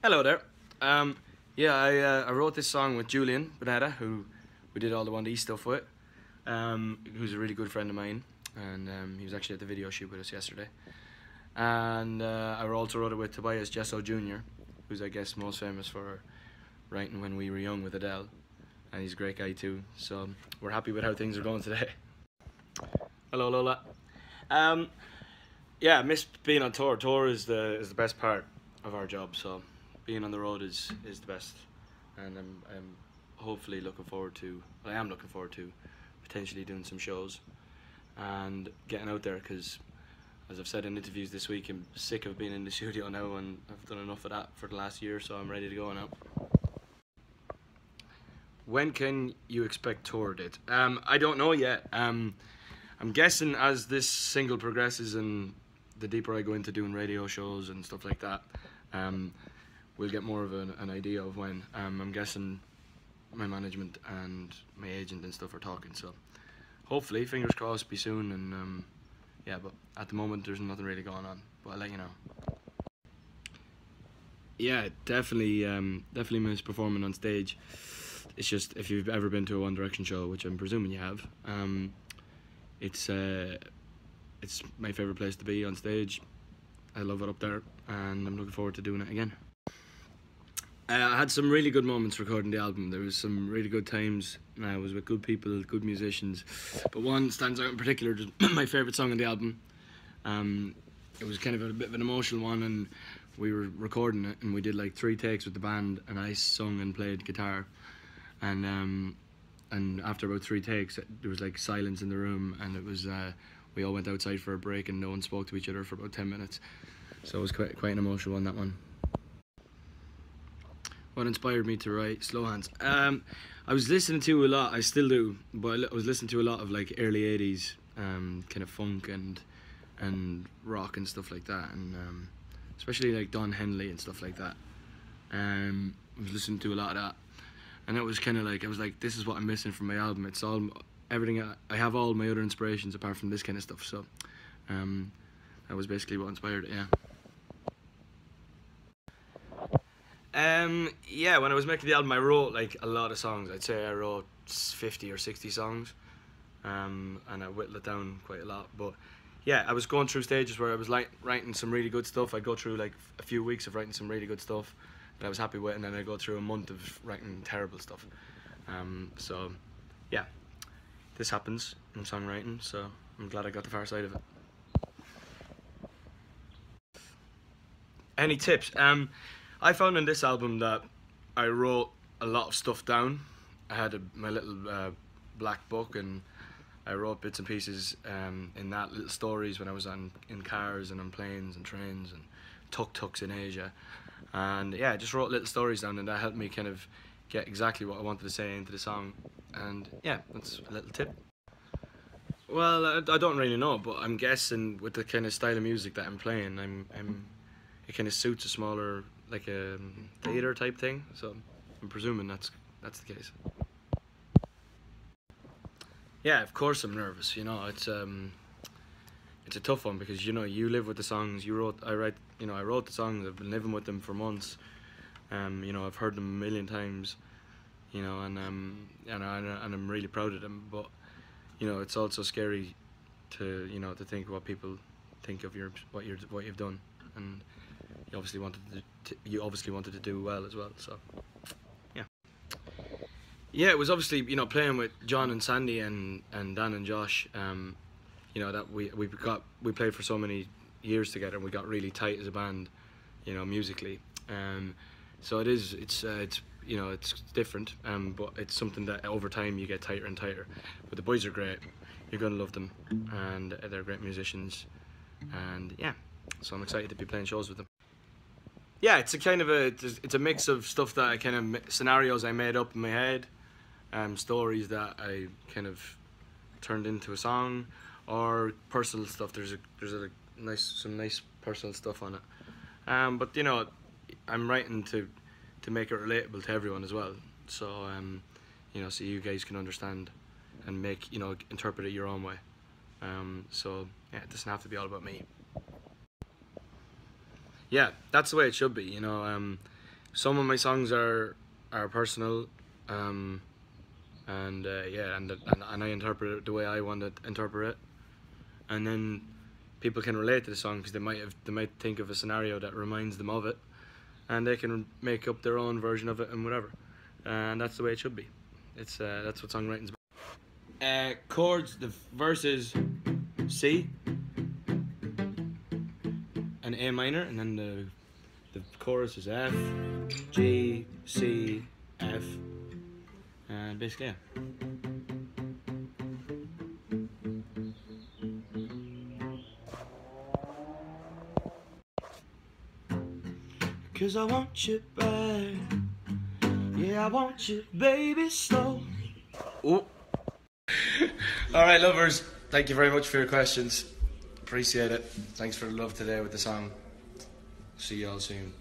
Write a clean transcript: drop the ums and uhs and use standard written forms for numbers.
Hello there. Yeah, I wrote this song with Julian Bonetta, who we did all the 1D stuff with, who's a really good friend of mine, and he was actually at the video shoot with us yesterday. And I also wrote it with Tobias Jesso Jr., who's I guess most famous for writing When We Were Young with Adele, and he's a great guy too. So we're happy with how things are going today. Hello, Lola. Yeah, I miss being on tour. Tour is the best part of our job. So being on the road is the best, and I'm hopefully looking forward to. I am looking forward to potentially doing some shows and getting out there, because as I've said in interviews this week, I'm sick of being in the studio now, and I've done enough of that for the last year, so I'm ready to go now. When can you expect tour date? I don't know yet. I'm guessing as this single progresses and the deeper I go into doing radio shows and stuff like that, we'll get more of an idea of when. I'm guessing my management and my agent and stuff are talking, so hopefully, fingers crossed, be soon. And yeah, but at the moment there's nothing really going on, but I'll let you know. Yeah, definitely miss performing on stage. It's just, if you've ever been to a One Direction show, which I'm presuming you have, it's my favourite place to be on stage. I love it up there, and I'm looking forward to doing it again. I had some really good moments recording the album. There was some really good times. I was with good people, good musicians, but one stands out in particular. My favourite song on the album. It was kind of a bit of an emotional one, and we were recording it, and we did like 3 takes with the band, and I sung and played guitar, and after about 3 takes, there was like silence in the room, and it was we all went outside for a break, and no one spoke to each other for about 10 minutes. So it was quite an emotional one, that one. What inspired me to write Slow Hands? I was listening to a lot, I still do, but I was listening to a lot of like early 80s kind of funk and rock and stuff like that, and especially like Don Henley and stuff like that. I was listening to a lot of that, and it was kind of like, I was like, this is what I'm missing from my album. It's all, everything, I have all my other inspirations apart from this kind of stuff, so that was basically what inspired it, yeah. Yeah, when I was making the album, I wrote like a lot of songs. I'd say I wrote 50 or 60 songs, and I whittled it down quite a lot. But yeah, I was going through stages where I was like writing some really good stuff. I'd go through like a few weeks of writing some really good stuff that I was happy with, and then I'd go through a month of writing terrible stuff. So yeah, this happens in songwriting, so I'm glad I got the far side of it. Any tips? I found in this album that I wrote a lot of stuff down. I had my little black book, and I wrote bits and pieces in that, little stories when I was in cars and on planes and trains and tuk-tuks in Asia. And yeah, I just wrote little stories down, and that helped me kind of get exactly what I wanted to say into the song. And yeah, that's a little tip. Well, I don't really know, but I'm guessing with the kind of style of music that I'm playing, it kind of suits a smaller, like a theater type thing, so I'm presuming that's the case. Yeah, of course I'm nervous. You know, it's a tough one, because you know, you live with the songs. I wrote the songs. I've been living with them for months. You know, I've heard them a million times. You know, and I'm really proud of them. But you know, it's also scary to think what people think of what you've done, and you obviously wanted to do well as well. So yeah. Yeah, it was obviously, you know, playing with John and Sandy and Dan and Josh. You know, that we played for so many years together, and we got really tight as a band, you know, musically. So it's you know, it's different, but it's something that over time you get tighter and tighter. But the boys are great. You're gonna love them, and they're great musicians. And yeah, so I'm excited to be playing shows with them. Yeah, it's a kind of it's a mix of stuff that scenarios I made up in my head, stories that I kind of turned into a song, or personal stuff. There's some nice personal stuff on it. But you know, I'm writing to make it relatable to everyone as well. So you know, so you guys can understand and interpret it your own way. So yeah, it doesn't have to be all about me. Yeah, that's the way it should be, you know. some of my songs are personal, and yeah, and I interpret it the way I want to interpret it, and then people can relate to the song because they might think of a scenario that reminds them of it, and they can make up their own version of it and whatever, and that's the way it should be. It's that's what songwriting's about. Chords, the verse is C and A minor, and then the chorus is F, G, C, F, and basically yeah. Cause I want you back, yeah I want you baby slow. Oh. Alright lovers, thank you very much for your questions, appreciate it, thanks for the love today with the song, see you all soon.